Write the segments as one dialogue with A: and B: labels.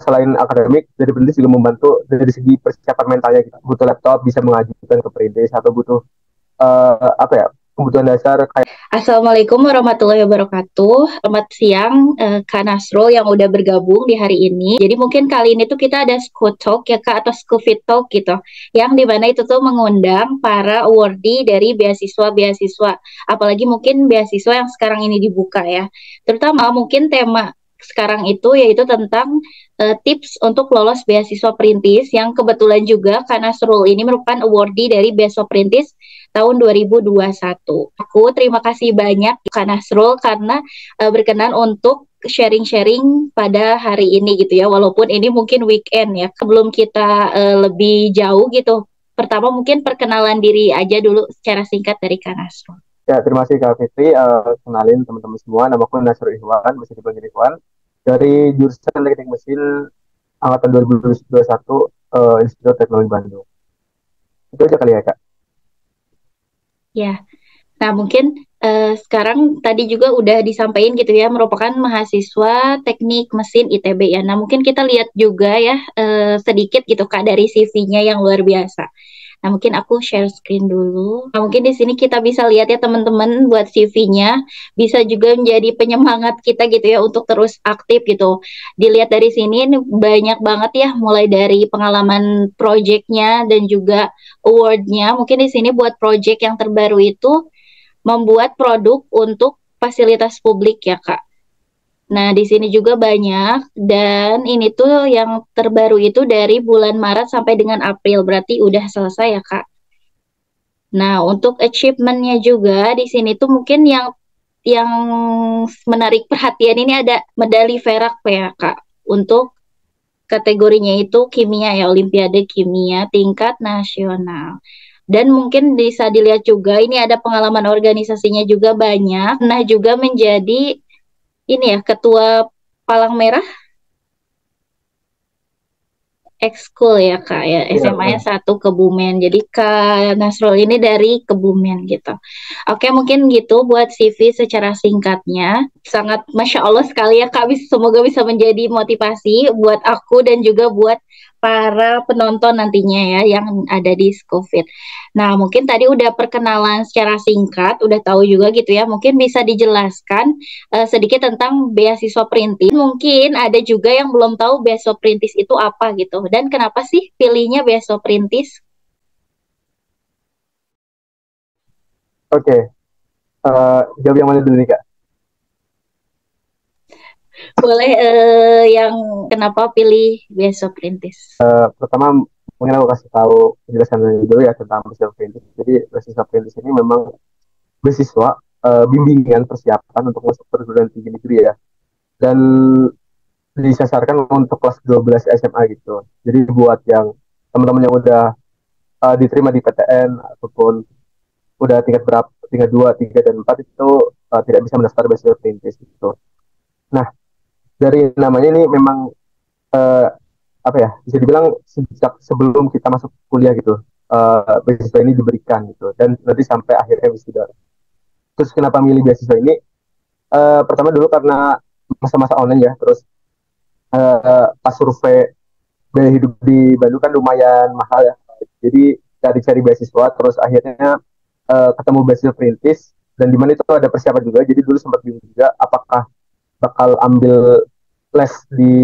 A: selain akademik dari perintis juga membantu dari segi persiapan mentalnya gitu. Butuh laptop bisa mengajukan ke perintis atau butuh apa ya, kebutuhan dasar kayak.
B: Assalamualaikum warahmatullahi wabarakatuh. Selamat siang, Kak Nasrul yang udah bergabung di hari ini. Jadi mungkin kali ini tuh kita ada School Talk ya Kak, atau School Talk gitu. Yang dimana itu tuh mengundang para awardee dari beasiswa-beasiswa. Apalagi mungkin beasiswa yang sekarang ini dibuka ya. Terutama mungkin tema sekarang itu yaitu tentang tips untuk lolos beasiswa perintis, yang kebetulan juga Kak Nasrul ini merupakan awardee dari beasiswa perintis tahun 2021. Aku terima kasih banyak Kak Nasrul karena berkenan untuk sharing-sharing pada hari ini gitu ya, walaupun ini mungkin weekend ya. Sebelum kita lebih jauh gitu, pertama mungkin perkenalan diri aja dulu secara singkat dari Kak Nasrul.
A: Ya, terima kasih Kak Fitri. Kenalin teman-teman semua, nama aku Nasrul Ihwan, bisa dipanggil Ihwan. Dari jurusan Teknik Mesin angkatan 2021, Institut Teknologi Bandung. Itu aja kali ya Kak.
B: Ya, nah mungkin sekarang tadi juga udah disampaikan gitu ya, merupakan mahasiswa teknik mesin ITB ya. Nah mungkin kita lihat juga ya sedikit gitu Kak dari CV-nya yang luar biasa. Nah mungkin aku share screen dulu. Nah mungkin di sini kita bisa lihat ya teman-teman, buat CV-nya bisa juga menjadi penyemangat kita gitu ya untuk terus aktif gitu. Dilihat dari sini ini banyak banget ya, mulai dari pengalaman project-nya dan juga award-nya. Mungkin di sini buat project yang terbaru itu membuat produk untuk fasilitas publik ya Kak. Nah, di sini juga banyak, dan ini tuh yang terbaru itu dari bulan Maret sampai dengan April, berarti udah selesai ya Kak. Nah, untuk achievement-nya juga di sini tuh mungkin yang menarik perhatian ini ada medali perak ya Kak. Untuk kategorinya itu kimia ya, Olimpiade Kimia tingkat nasional. Dan mungkin bisa dilihat juga ini ada pengalaman organisasinya juga banyak. Nah, juga menjadi ini ya ketua Palang Merah ekskul ya Kak ya,
A: Iya,
B: SMA-nya satu Kebumen. Jadi Kak Nasrul ini dari Kebumen gitu. Oke, mungkin gitu buat CV secara singkatnya. Sangat Masya Allah sekali ya Kak, semoga bisa menjadi motivasi buat aku dan juga buat para penonton nantinya ya yang ada di Scoville. Nah, mungkin tadi udah perkenalan secara singkat, udah tahu juga gitu ya. Mungkin bisa dijelaskan sedikit tentang beasiswa perintis. Mungkin ada juga yang belum tahu beasiswa perintis itu apa gitu. Dan kenapa sih pilihnya beasiswa perintis?
A: oke. Jawab yang mana dulu nih Kak?
B: Boleh yang kenapa pilih beasiswa perintis?
A: Pertama mungkin aku kasih tahu penjelasan dulu ya tentang beasiswa perintis. Jadi beasiswa perintis ini memang beasiswa bimbingan persiapan untuk masuk perguruan tinggi negeri ya. Dan disasarkan untuk kelas 12 SMA gitu. Jadi buat yang teman-teman yang udah diterima di PTN ataupun udah tingkat berapa, tingkat 2, 3 dan 4 itu tidak bisa mendaftar beasiswa perintis gitu. Nah, dari namanya ini memang uh, apa ya, bisa dibilang sejak sebelum kita masuk kuliah gitu, beasiswa ini diberikan gitu dan nanti sampai akhirnya wisuda. Terus kenapa milih beasiswa ini? Pertama dulu karena masa-masa online ya, terus pas survei biaya hidup di Bandung kan lumayan mahal ya. Jadi cari-cari beasiswa, terus akhirnya ketemu beasiswa perintis dan di mana itu ada persiapan juga. Jadi dulu sempat bingung juga apakah bakal ambil les di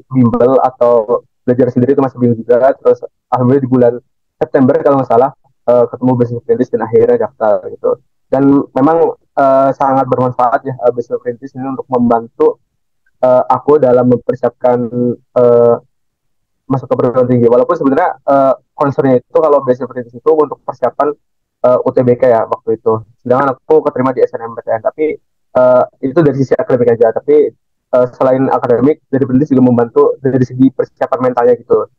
A: bimbel atau belajar sendiri, itu masih bingung juga. Terus alhamdulillah di bulan September kalau nggak salah ketemu beasiswa perintis dan akhirnya daftar gitu. Dan memang sangat bermanfaat ya beasiswa perintis ini untuk membantu aku dalam mempersiapkan uh, masuk ke perguruan tinggi. Walaupun sebenarnya concernnya itu kalau beasiswa perintis itu untuk persiapan UTBK ya waktu itu. Sedangkan aku keterima di SNMPTN. Tapi itu dari sisi akademik aja. Tapi selain akademik, dari perintis juga membantu dari segi persiapan mentalnya gitu.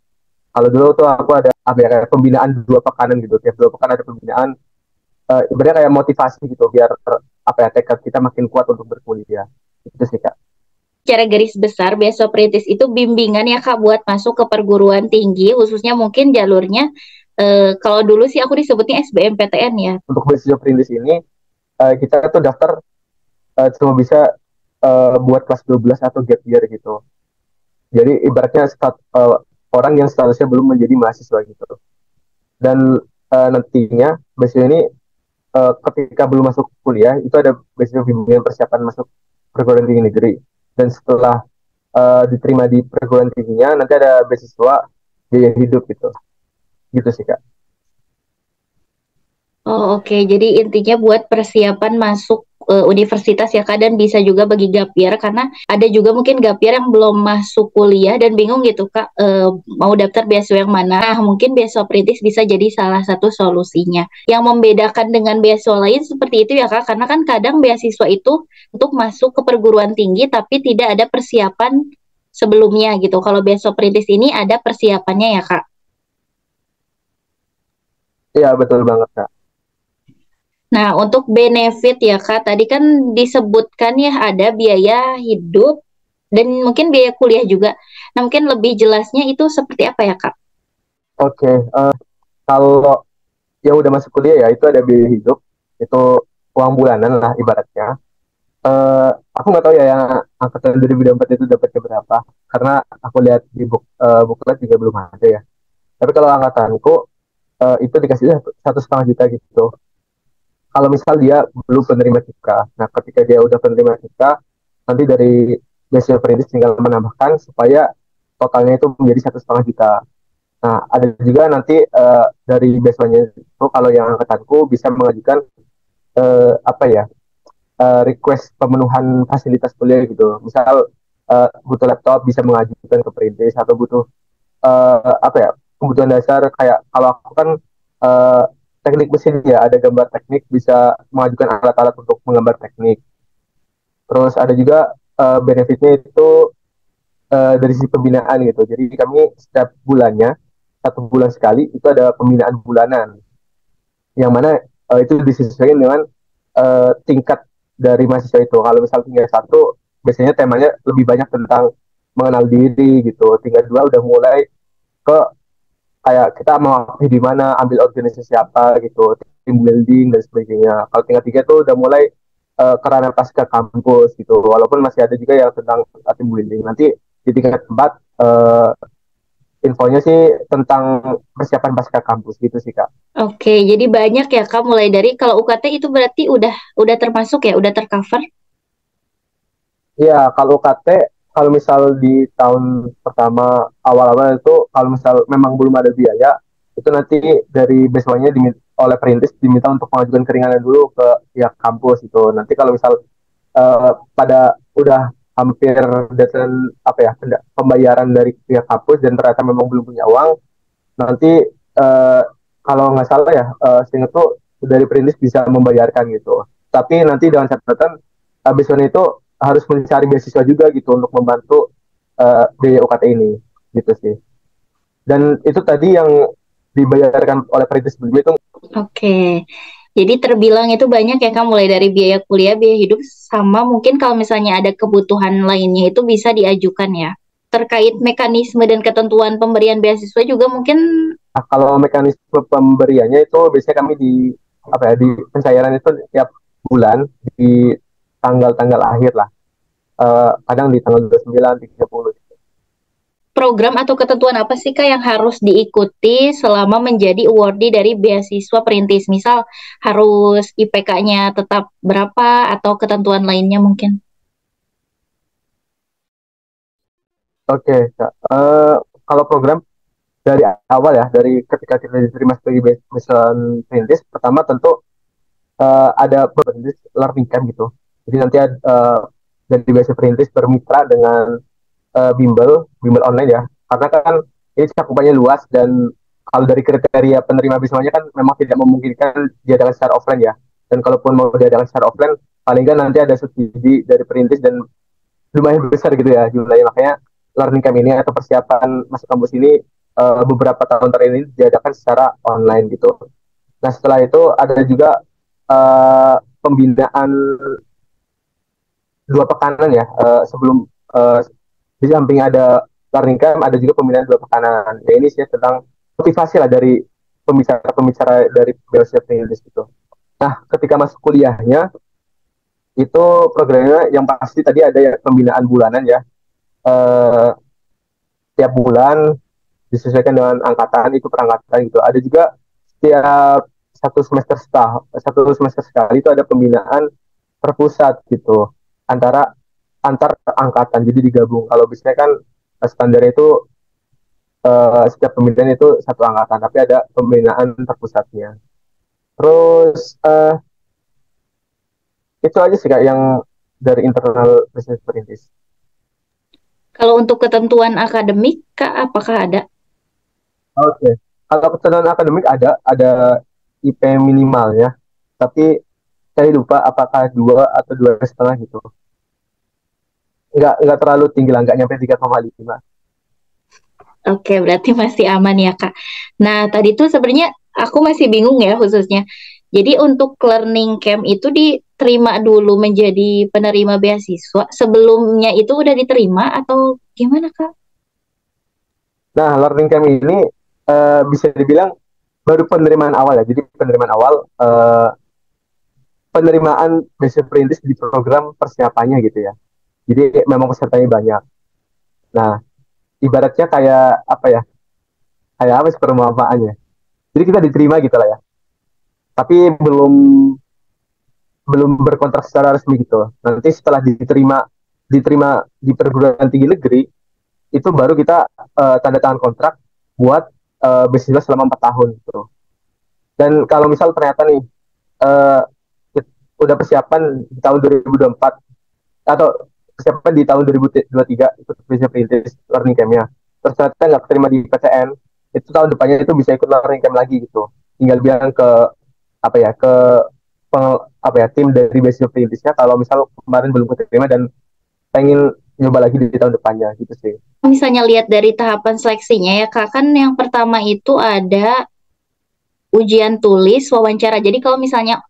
A: Kalau dulu tuh aku ada apa ya, kayak pembinaan 2 pekanan gitu. Tiap 2 pekan ada pembinaan. Ibaratnya kayak motivasi gitu biar apa ya, tekad kita makin kuat untuk berkuliah. Itu sih Kak.
B: Secara garis besar, beasiswa perintis itu bimbingan ya Kak buat masuk ke perguruan tinggi, khususnya mungkin jalurnya kalau dulu sih aku disebutnya SBMPTN ya.
A: Untuk beasiswa perintis ini kita tuh daftar cuma bisa buat kelas 12 atau gap year gitu. Jadi ibaratnya orang yang statusnya belum menjadi mahasiswa gitu. Dan nantinya beasiswa ini ketika belum masuk kuliah itu ada beasiswa bimbingan persiapan masuk perguruan tinggi negeri. Dan setelah diterima di perguruan tingginya nanti ada beasiswa biaya hidup gitu. Gitu sih Kak.
B: Oh, oke. Jadi intinya buat persiapan masuk universitas ya Kak, dan bisa juga bagi gap year karena ada juga mungkin gap year yang belum masuk kuliah dan bingung gitu Kak, mau daftar beasiswa yang mana. Nah, mungkin beasiswa perintis bisa jadi salah satu solusinya. Yang membedakan dengan beasiswa lain seperti itu ya Kak, karena kan kadang beasiswa itu untuk masuk ke perguruan tinggi tapi tidak ada persiapan sebelumnya gitu. Kalau beasiswa perintis ini ada persiapannya ya Kak.
A: Iya betul banget Kak.
B: Nah, untuk benefit ya Kak, tadi kan disebutkan ya ada biaya hidup dan mungkin biaya kuliah juga. Nah, mungkin lebih jelasnya itu seperti apa ya Kak?
A: Oke, kalau yang udah masuk kuliah ya itu ada biaya hidup, itu uang bulanan lah ibaratnya. Aku nggak tahu ya yang angkatan 2024 itu dapatnya berapa, karena aku lihat di buklet juga belum ada ya. Tapi kalau angkatanku itu dikasih 1,5 juta gitu. Kalau misal dia belum penerima cipta, nah ketika dia udah penerima cipta, nanti dari beasiswa perintis tinggal menambahkan supaya totalnya itu menjadi 1,5 juta. Nah, ada juga nanti dari beasiswanya itu kalau yang angkatanku bisa mengajukan apa ya request pemenuhan fasilitas kuliah gitu. Misal butuh laptop bisa mengajukan ke perintis atau butuh apa ya kebutuhan dasar kayak kalau aku kan uh, teknik mesin ya ada gambar teknik bisa mengajukan alat-alat untuk menggambar teknik. Terus ada juga benefitnya itu dari sisi pembinaan gitu. Jadi kami setiap bulannya 1 bulan sekali itu ada pembinaan bulanan yang mana itu disesuaikan dengan tingkat dari mahasiswa itu. Kalau misal tinggal satu, biasanya temanya lebih banyak tentang mengenal diri gitu. Tinggal dua udah mulai ke kayak kita mau aktif di mana, ambil organisasi apa gitu, team building dan sebagainya. Kalau tingkat tiga tuh udah mulai ke ranah pasca kampus gitu. Walaupun masih ada juga yang tentang team building. Nanti di tingkat 4 infonya sih tentang persiapan pasca kampus gitu sih Kak.
B: Oke, jadi banyak ya Kak, mulai dari kalau UKT itu berarti udah termasuk ya, udah tercover.
A: Iya, kalau KT, kalau misal di tahun pertama awal-awal itu, kalau misal memang belum ada biaya, itu nanti dari beasiswanya oleh perintis diminta untuk mengajukan keringanan dulu ke pihak kampus itu. Nanti kalau misal pada udah hampir deadline apa ya pembayaran dari pihak kampus dan ternyata memang belum punya uang, nanti uh, kalau nggak salah ya, seingat tuh dari perintis bisa membayarkan gitu. Tapi nanti dengan catatan beasiswa itu harus mencari beasiswa juga gitu untuk membantu biaya UKT ini gitu sih. Dan itu tadi yang dibayarkan oleh perintis sebelumnya itu.
B: Oke, jadi terbilang itu banyak ya Kak, mulai dari biaya kuliah, biaya hidup, sama mungkin kalau misalnya ada kebutuhan lainnya itu bisa diajukan ya. Terkait mekanisme dan ketentuan pemberian beasiswa juga mungkin.
A: Nah, kalau mekanisme pemberiannya itu biasanya kami di apa ya di pencairan itu tiap bulan di tanggal-tanggal akhir lah. Kadang di tanggal 29, 30.
B: Program atau ketentuan apa sih Kak yang harus diikuti selama menjadi awardee dari beasiswa perintis? Misal harus IPK-nya tetap berapa atau ketentuan lainnya mungkin?
A: Oke, Kak. Kalau program dari awal ya, dari ketika kita diterima sebagai mission perintis, pertama tentu ada perintis learning camp gitu. Jadi nanti dari basic perintis bermitra dengan bimbel online ya. Karena kan ini cakupannya luas dan kalau dari kriteria penerima bismanya kan memang tidak memungkinkan diadakan secara offline ya. Dan kalaupun mau diadakan secara offline, paling nggak nanti ada subsidi dari perintis dan lumayan besar gitu ya jumlahnya. Makanya learning camp ini atau persiapan masuk kampus ini beberapa tahun terakhir ini diadakan secara online gitu. Nah setelah itu ada juga pembinaan 2 pekanan ya sebelum di samping ada learning camp ada juga pembinaan 2 pekanan. Ya ini sih tentang motivasi lah dari pembicara-pembicara dari BLC English gitu. Nah ketika masuk kuliahnya itu programnya yang pasti tadi ada ya pembinaan bulanan ya. tiap bulan disesuaikan dengan angkatan itu perangkatan gitu. Ada juga setiap satu semester sekali itu ada pembinaan terpusat gitu antara antar angkatan jadi digabung. Kalau biasanya kan standar itu setiap pembinaan itu satu angkatan tapi ada pembinaan terpusatnya. Terus itu aja sih kak yang dari internal business perintis.
B: Kalau untuk ketentuan akademik, Kak, apakah ada?
A: Oke. Okay. Kalau ketentuan akademik ada IP minimal ya. Tapi saya lupa apakah 2 atau 2,5 gitu. Nggak terlalu tinggi lah, nggak nyampe 3,5.
B: Oke, berarti masih aman ya, Kak. Nah, tadi tuh sebenarnya aku masih bingung ya khususnya. Jadi untuk learning camp itu diterima dulu menjadi penerima beasiswa. Sebelumnya itu udah diterima atau gimana, Kak?
A: Nah, learning camp ini bisa dibilang baru penerimaan awal ya. Jadi penerimaan awal penerimaan basic perintis di program persiapannya gitu ya. Jadi memang pesertanya banyak. Nah, ibaratnya kayak apa ya? Kayak apa sih perumpamaannya? Jadi kita diterima gitu lah ya. Tapi belum belum berkontrak secara resmi gitu. Nanti setelah diterima di perguruan tinggi negeri, itu baru kita tanda tangan kontrak buat beasiswa selama 4 tahun gitu. Dan kalau misal ternyata nih uh, udah persiapan di tahun 2024 atau persiapan di tahun 2023 itu bisa perintis learning camp-nya. Terus ternyata nggak terima di PTN, itu tahun depannya itu bisa ikut learning camp lagi gitu. Tinggal bilang ke apa ya ke tim dari beasiswa perintisnya kalau misal kemarin belum keterima dan pengen nyoba lagi di tahun depannya gitu sih.
B: Misalnya lihat dari tahapan seleksinya ya, Kak, kan yang pertama itu ada ujian tulis, wawancara. Jadi kalau misalnya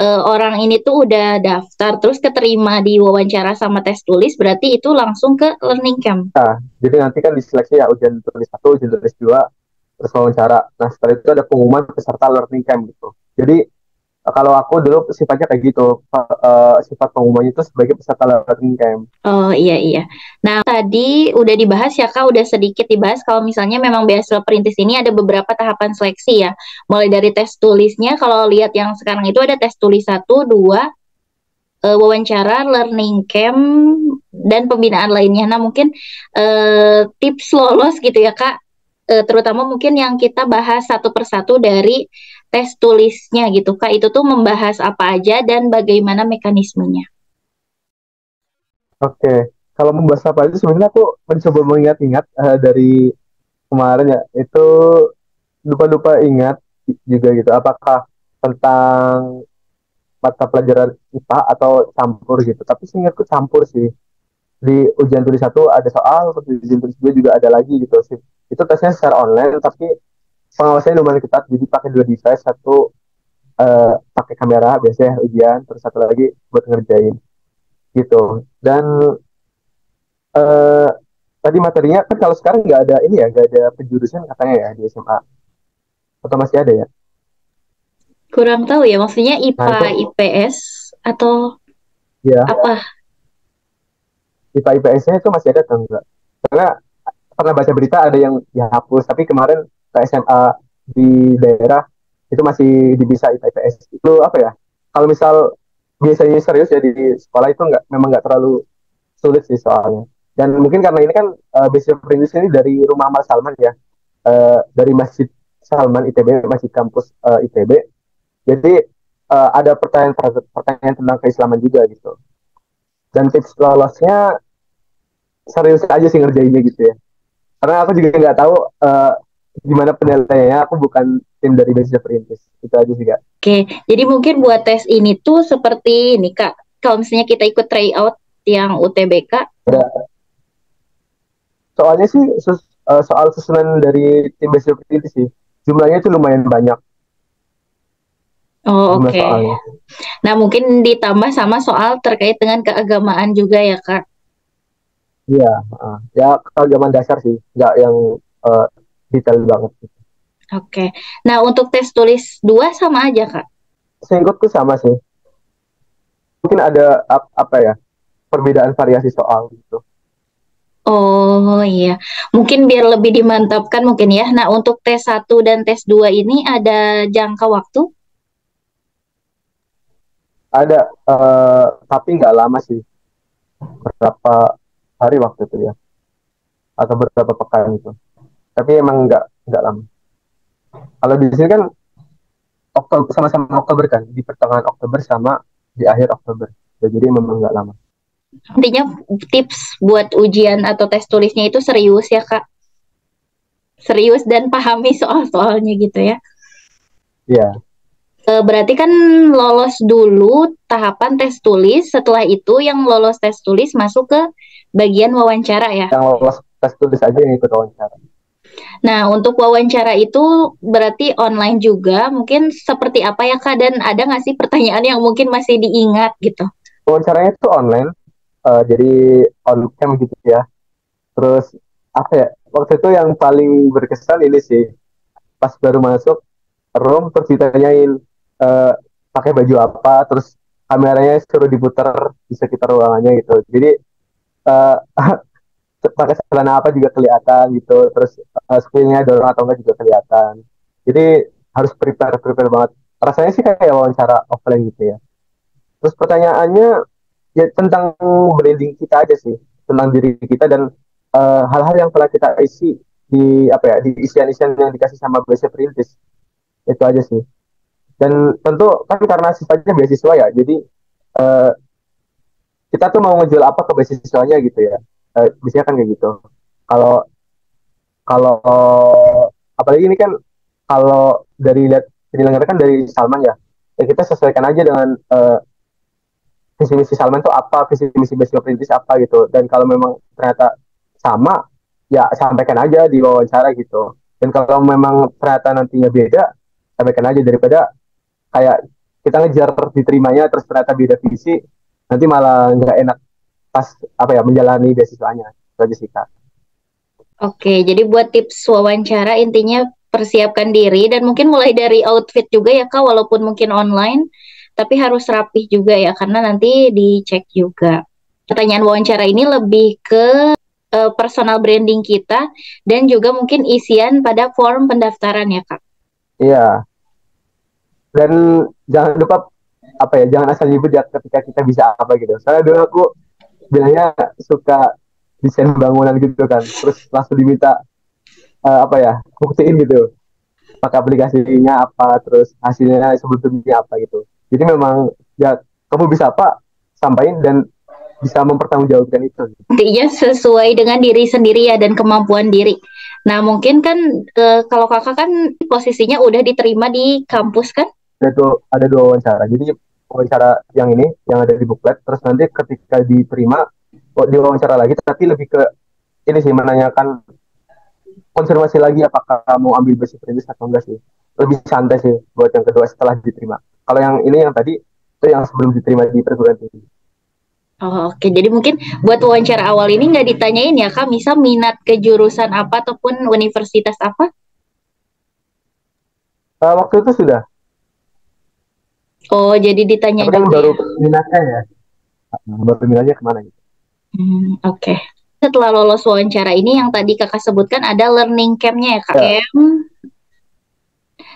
B: orang ini tuh udah daftar terus keterima di wawancara sama tes tulis, berarti itu langsung ke learning camp.
A: Nah, jadi nanti kan diseleksi ya ujian tulis 1, ujian tulis 2, terus wawancara. Nah, setelah itu ada pengumuman peserta learning camp gitu. Jadi kalau aku dulu sifatnya kayak gitu, sifat pengumumannya itu sebagai peserta learning camp.
B: Oh iya iya. Nah tadi udah dibahas ya Kak, udah sedikit dibahas kalau misalnya memang beasiswa perintis ini ada beberapa tahapan seleksi ya. Mulai dari tes tulisnya, kalau lihat yang sekarang itu ada tes tulis 1, 2, wawancara, learning camp, dan pembinaan lainnya. Nah mungkin tips lolos gitu ya Kak, terutama mungkin yang kita bahas satu persatu dari tes tulisnya gitu Kak, itu tuh membahas apa aja dan bagaimana mekanismenya.
A: Oke, kalau membahas apa itu sebenarnya aku mencoba mengingat-ingat dari kemarin ya, itu lupa-lupa ingat juga gitu. Apakah tentang mata pelajaran IPA atau campur gitu. Tapi seingatku campur sih. Di ujian tulis 1 ada soal, terus di ujian tulis 2 juga ada lagi gitu sih. Itu tesnya secara online, tapi pengawasannya lumayan ketat. Jadi pakai 2 device, satu pakai kamera biasanya ujian, terus satu lagi buat ngerjain gitu. Dan eh, tadi materinya kan kalau sekarang nggak ada ini ya, nggak ada penjurusan katanya ya di SMA. Atau masih ada ya?
B: Kurang tahu ya, maksudnya
A: Nah
B: IPA,
A: itu
B: IPS, atau
A: ya
B: apa?
A: IPA IPS-nya itu masih ada atau enggak? Karena pernah baca berita ada yang dihapus, tapi kemarin ke SMA di daerah itu masih bisa IPA IPS. Itu apa ya? Kalau misal biasanya serius ya di sekolah itu memang nggak terlalu sulit sih soalnya. Dan mungkin karena ini kan basic perintis ini dari rumah Amal Salman ya, dari Masjid Salman ITB, Masjid Kampus ITB. Jadi ada pertanyaan tentang keislaman juga gitu. Dan tips lolosnya serius aja sih ngerjainnya gitu ya. Karena aku juga nggak tahu gimana penilaiannya. Aku bukan tim dari basic perintis. Itu aja sih kak.
B: Oke, jadi mungkin buat tes ini tuh seperti ini Kak, kalau misalnya kita ikut tryout yang UTBK.
A: Ada, soalnya sih soal susunan dari tim basic perintis sih. Jumlahnya itu lumayan banyak
B: Oh
A: jumlah
B: oke.
A: soalnya.
B: Nah mungkin ditambah sama soal terkait dengan keagamaan juga ya Kak.
A: Iya, ya kalau zaman dasar sih, nggak yang uh, detail banget.
B: Oke. Nah untuk tes tulis 2 sama aja Kak.
A: Seingatku sama sih. Mungkin ada apa ya perbedaan variasi soal gitu.
B: Oh iya, mungkin biar lebih dimantapkan mungkin ya. Nah, untuk tes satu dan tes 2 ini ada jangka waktu?
A: Ada, tapi nggak lama sih, berapa hari waktu itu ya, atau beberapa pekan itu. Tapi emang nggak lama. Kalau di sini kan Oktober, sama-sama Oktober kan, di pertengahan Oktober sama di akhir Oktober. Ya, jadi memang nggak lama.
B: Intinya tips buat ujian atau tes tulisnya itu serius ya, Kak. Serius dan pahami soal-soalnya gitu ya.
A: Iya,
B: Berarti kan lolos dulu tahapan tes tulis, setelah itu yang lolos tes tulis masuk ke bagian wawancara ya.
A: yang lolos tes tulis aja yang ikut wawancara.
B: Nah, untuk wawancara itu berarti online juga, mungkin seperti apa ya Kak? Dan ada nggak sih pertanyaan yang mungkin masih diingat gitu?
A: Wawancaranya itu online, jadi on cam gitu ya. Terus apa ya? Waktu itu yang paling berkesan ini sih, pas baru masuk room terus ditanyain eh, pakai baju apa, terus kameranya suruh diputar di sekitar ruangannya gitu. Jadi eh, pakai celana apa juga kelihatan gitu, terus skillnya dorong atau enggak juga kelihatan. Jadi harus prepare banget. Rasanya sih kayak wawancara offline gitu ya. Terus pertanyaannya ya tentang branding kita aja sih, tentang diri kita dan hal-hal yang telah kita isi di apa ya, di isian-isian yang dikasih sama Base Perintis. Itu aja sih. Dan tentu kan karena sifatnya beasiswa ya, jadi uh, kita tuh mau ngejual apa ke beasiswanya gitu ya. Biasanya kan kayak gitu. Kalau kalau apalagi ini kan, kalau dari lihat penyelenggara kan dari Salman ya, ya kita sesuaikan aja dengan visi misi Salman tuh apa, visi misi Base Perintis apa gitu. Dan kalau memang ternyata sama, ya sampaikan aja di wawancara gitu. Dan kalau memang ternyata nantinya beda, sampaikan aja, daripada kayak kita ngejar diterimanya terus ternyata beda visi, nanti malah nggak enak pas apa ya menjalani beasiswanya. Itu aja sih kak.
B: Oke, jadi buat tips wawancara intinya persiapkan diri dan mungkin mulai dari outfit juga ya Kak, walaupun mungkin online, tapi harus rapih juga ya karena nanti dicek juga. Pertanyaan wawancara ini lebih ke personal branding kita dan juga mungkin isian pada form pendaftaran ya Kak.
A: Iya, dan jangan lupa apa ya, jangan asal nyebut ya ketika kita bisa apa gitu. Soalnya dulu aku bilangnya suka desain bangunan gitu kan, terus langsung diminta apa ya, buktiin gitu pakai aplikasinya apa, terus hasilnya sebetulnya apa gitu. Jadi memang ya kamu bisa apa, sampaikan dan bisa mempertanggungjawabkan itu.
B: Intinya sesuai dengan diri sendiri ya dan kemampuan diri. Nah, mungkin kan kalau kakak kan posisinya udah diterima di kampus kan?
A: Ada dua wawancara. Jadi wawancara yang ini yang ada di buklet, terus nanti ketika diterima di wawancara lagi, tapi lebih ke ini sih, menanyakan konfirmasi lagi apakah kamu ambil basic Perintis atau enggak sih. Lebih santai sih buat yang kedua setelah diterima. Kalau yang ini yang tadi itu yang sebelum diterima di perguruan tinggi.
B: Oh, oke. Jadi mungkin buat wawancara awal ini nggak ditanyain ya, Kak, misal minat ke jurusan apa ataupun universitas apa?
A: Waktu itu sudah,
B: Oh, jadi ditanya
A: tapi kan
B: juga
A: baru
B: ya.
A: minatnya ya, baru minatnya kemana gitu.
B: Oke. Setelah lolos wawancara ini yang tadi Kakak sebutkan ada learning camp-nya ya, Kak?
A: Ya,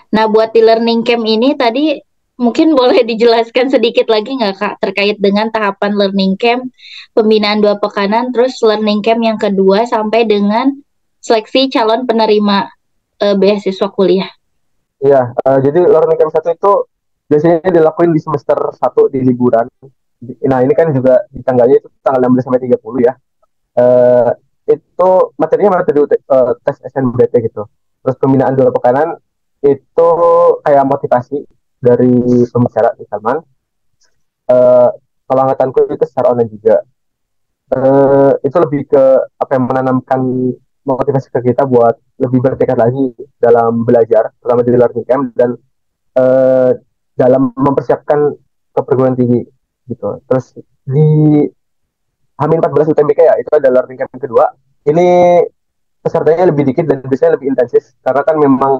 B: Nah, buat di learning camp ini tadi mungkin boleh dijelaskan sedikit lagi nggak Kak terkait dengan tahapan learning camp, pembinaan 2 pekanan, terus learning camp yang kedua sampai dengan seleksi calon penerima beasiswa kuliah.
A: iya. Jadi learning camp satu itu biasanya dilakuin di semester satu di liburan. Nah ini kan juga di tanggalnya itu tanggal 16 sampai 30 ya. Eh, itu materinya materi tes SNBT gitu. Terus pembinaan 2 pekanan itu kayak motivasi dari pembicara di Salman. Eh, Kalau angkatanku itu secara online juga. Itu lebih ke apa yang menanamkan motivasi ke kita buat lebih bertekad lagi dalam belajar, terutama di learning camp, dan eh, dalam mempersiapkan ke perguruan tinggi gitu. Terus di H-14 UTBK ya, itu ada learning camp kedua. Ini pesertanya lebih dikit dan biasanya lebih intensif karena kan memang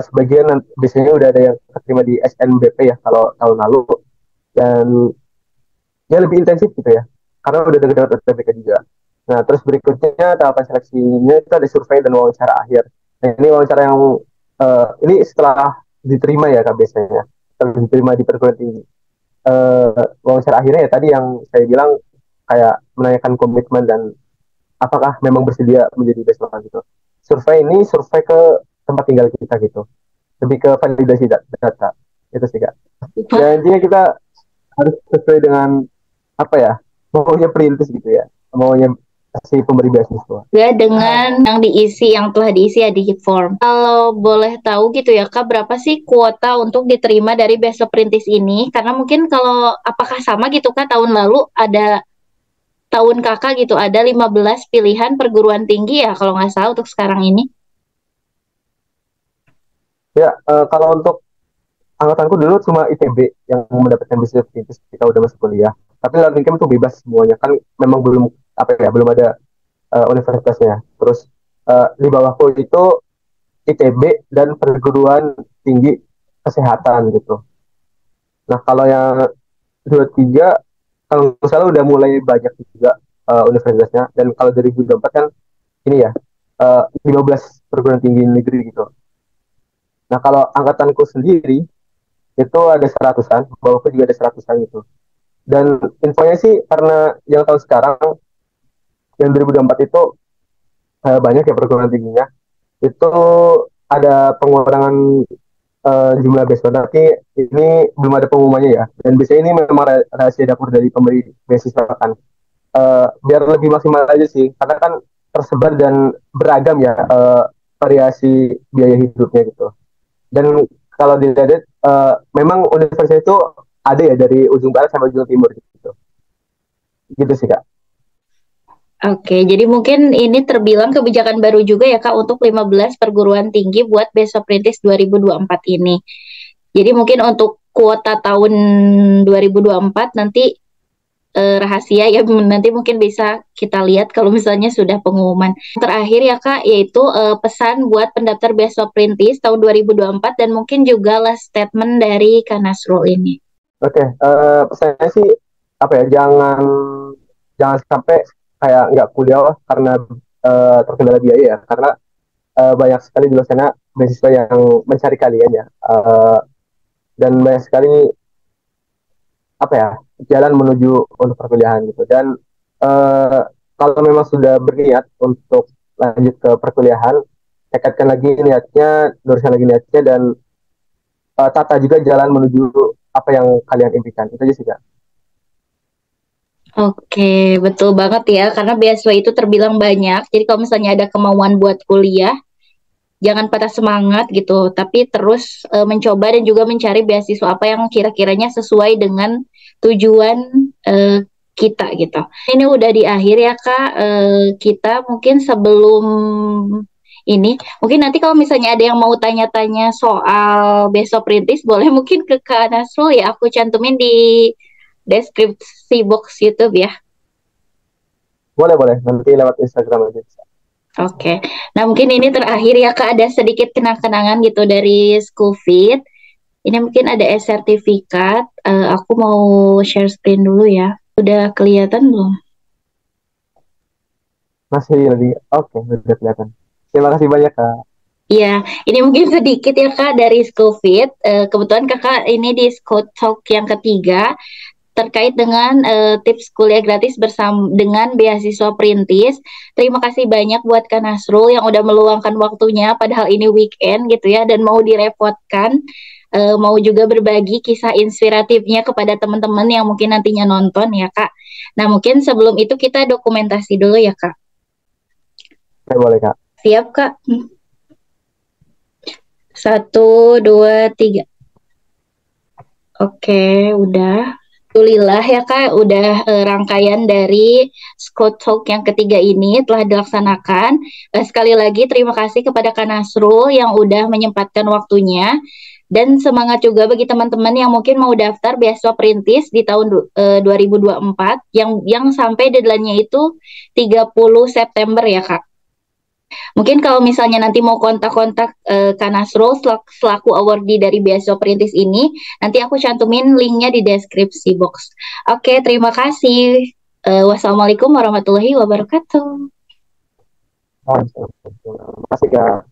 A: sebagian biasanya udah ada yang terima di SNBP ya kalau tahun lalu, dan ya lebih intensif gitu ya karena udah deket-deket UTBK juga. Nah, terus berikutnya tahapan seleksinya itu ada survei dan wawancara akhir. Nah, ini wawancara yang ini setelah diterima ya Kak biasanya. Setelah diterima di perguruan tinggi. Wawancara akhirnya ya tadi yang saya bilang kayak menanyakan komitmen dan apakah memang bersedia menjadi beasiswa gitu. Survei ini survei ke tempat tinggal kita gitu. Lebih ke validasi data. Itu sih Kak.
B: Wah,
A: Dan intinya kita harus sesuai dengan apa ya, maunya perintis gitu ya, maunya si pemberi beasiswa.
B: ya dengan yang diisi yang telah diisi ya di form. Kalau boleh tahu gitu ya Kak, berapa sih kuota untuk diterima dari Beasiswa Perintis ini? Karena mungkin kalau apakah sama gitu Kak, tahun lalu ada tahun Kakak gitu ada 15 pilihan perguruan tinggi ya kalau nggak salah untuk sekarang ini.
A: Ya, kalau untuk angkatanku dulu cuma ITB yang mendapatkan beasiswa perintis ketika udah masuk kuliah. Tapi learning camp itu bebas semuanya kan, memang belum apa ya, belum ada universitasnya. Terus di bawahku itu ITB dan perguruan tinggi kesehatan gitu. Nah kalau yang dua tiga, kalau misalnya udah mulai banyak juga universitasnya, dan kalau dari 2024 kan ini ya 15 perguruan tinggi negeri gitu. Nah kalau angkatanku sendiri itu ada seratusan, bawahku juga ada seratusan gitu. Dan infonya sih karena yang tahun sekarang yang 2024 itu banyak ya perguruan tingginya, itu ada pengurangan jumlah beasiswa, tapi ini belum ada pengumumannya ya. Dan biasanya ini memang rahasia dapur dari pemberi beasiswa kan. Biar lebih maksimal aja sih, karena kan tersebar dan beragam ya variasi biaya hidupnya gitu. Dan kalau dilihat memang universitas itu ada ya dari ujung barat sampai ujung timur gitu. Gitu sih Kak.
B: Oke, jadi mungkin ini terbilang kebijakan baru juga ya Kak untuk 15 perguruan tinggi buat Beasiswa Perintis 2024 ini. Jadi mungkin untuk kuota tahun 2024 nanti rahasia ya, nanti mungkin bisa kita lihat kalau misalnya sudah pengumuman. Terakhir ya Kak, yaitu pesan buat pendaftar Beasiswa Perintis tahun 2024 dan mungkin juga last statement dari Kak Nasrul ini.
A: Oke, pesannya sih apa ya, jangan jangan sampai kayak nggak kuliah lah karena terkendala biaya ya, karena banyak sekali di luar sana beasiswa yang mencari kalian ya. Dan banyak sekali apa ya, jalan menuju untuk perkuliahan gitu. Dan uh, kalau memang sudah berniat untuk lanjut ke perkuliahan, tekadkan lagi niatnya, luruskan lagi niatnya, dan tata juga jalan menuju apa yang kalian impikan. Itu aja sih Kak.
B: Oke, betul banget ya, karena beasiswa itu terbilang banyak. Jadi kalau misalnya ada kemauan buat kuliah, jangan patah semangat gitu, tapi terus mencoba dan juga mencari beasiswa apa yang kira-kiranya sesuai dengan tujuan kita gitu. Ini udah di akhir ya Kak, kita mungkin sebelum ini, mungkin nanti kalau misalnya ada yang mau tanya-tanya soal Beasiswa Perintis, boleh mungkin ke Kak Nasrul ya, aku cantumin di deskripsi box YouTube ya.
A: Boleh boleh, nanti lewat Instagram aja.
B: Oke, nah mungkin ini terakhir ya Kak, ada sedikit kenang-kenangan gitu dari Schoolfit. Ini mungkin ada e-sertifikat. Aku mau share screen dulu ya. Udah kelihatan belum?
A: Masih lagi, oke, udah kelihatan. Terima kasih banyak Kak.
B: Iya, ini mungkin sedikit ya Kak dari Schoolfit. Kebetulan Kakak ini di School Talk yang ketiga terkait dengan tips kuliah gratis bersama dengan beasiswa Perintis. Terima kasih banyak buat Kak Nasrul yang udah meluangkan waktunya padahal ini weekend gitu ya dan mau direpotkan, mau juga berbagi kisah inspiratifnya kepada teman-teman yang mungkin nantinya nonton ya Kak. Nah mungkin sebelum itu kita dokumentasi dulu ya Kak.
A: Oke, boleh Kak.
B: Siap Kak? 1, 2, 3. Oke, udah. Alhamdulillah ya Kak, udah rangkaian dari Scott Talk yang ketiga ini telah dilaksanakan. Sekali lagi terima kasih kepada Kak Nasrul yang udah menyempatkan waktunya. Dan semangat juga bagi teman-teman yang mungkin mau daftar beasiswa Perintis di tahun 2024 yang sampai deadline-nya itu 30 September ya Kak. Mungkin kalau misalnya nanti mau kontak-kontak Kak Nasrul selaku awardee dari beasiswa Perintis ini, nanti aku cantumin linknya di deskripsi box. Oke, terima kasih. Wassalamualaikum warahmatullahi wabarakatuh.
A: Terima kasih, Kak.